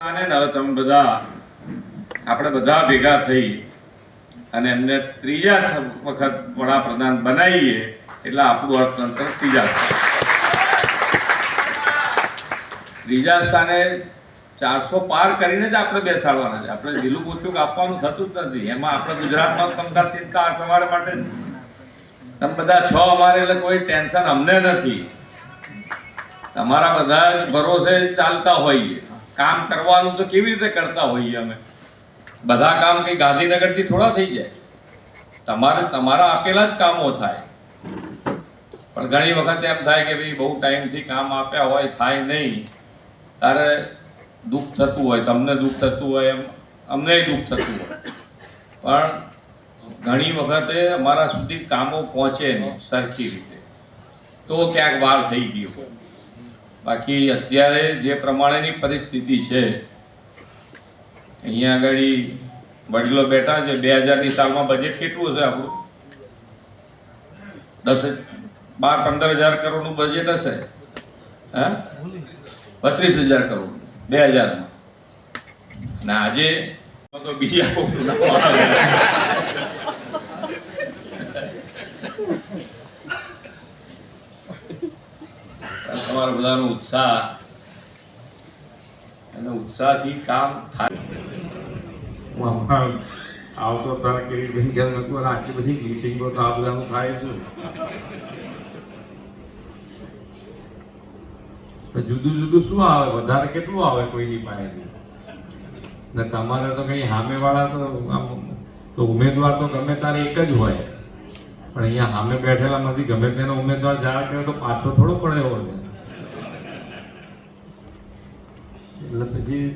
અને હવે તમે બધા આપણે બધા ભેગા થઈ અને એમને ત્રીજા વખત વડાપ્રધાન બનાવીએ એટલે આપણું અર્થતંત્ર ત્રીજા સ્થાને 400 પાર કરીને જ આપણે બેસાડવાના છે. આપણે ઢીલું પૂછ્યું કે આપવાનું થતું જ નથી. એમાં આપણે ગુજરાતમાં તમતાર ચિંતા તમારા માટે તમે બધા છો અમારે, એટલે કોઈ ટેન્શન અમને નથી. તમારા બધા જ ભરોસે ચાલતા હોઈએ. કામ કરવાનું તો કેવી રીતે કરતા હોઈએ અમે. બધા કામ કંઈ ગાંધીનગરથી થોડા થઈ જાય. તમારા આપેલા જ કામો થાય. પણ ઘણી વખત એમ થાય કે ભાઈ બહુ ટાઈમથી કામ આપ્યા હોય, થાય નહીં, તારે દુઃખ થતું હોય, તમને દુઃખ થતું હોય, એમ અમને દુઃખ થતું હોય. પણ ઘણી વખતે અમારા સુધી કામો પહોંચે નહીં સરખી રીતે, તો ક્યાંક વાર થઈ ગયો. બાકી અત્યારે જે પ્રમાણેની પરિસ્થિતિ છે, અહીંયા આગળ વડીલો બેઠા છે. 2000ની સાલમાં બજેટ કેટલું હશે આપણું? 12-15 હજાર કરોડનું બજેટ હશે. હા, 32,000 કરોડ 2000માં. ના આજે તો બીજા તમારા બધાનો ઉત્સાહ અને ઉત્સાહથી કામ થાય. આવતો તારા કેવી બની ગયા આટલી બધી મીટિંગો તો આ બધાનું થાય છે. જુદું જુદું શું આવે, વધારે કેટલું આવે કોઈની પાસેથી? ને તમારે તો કઈ સામેવાળા તો ઉમેદવાર તો ગમે તારે એક જ હોય, પણ અહીંયા સામે બેઠેલા નથી. ગમે તેનો ઉમેદવાર જાણ કર્યો તો પાછો થોડો પડે એવો છે. એટલે પછી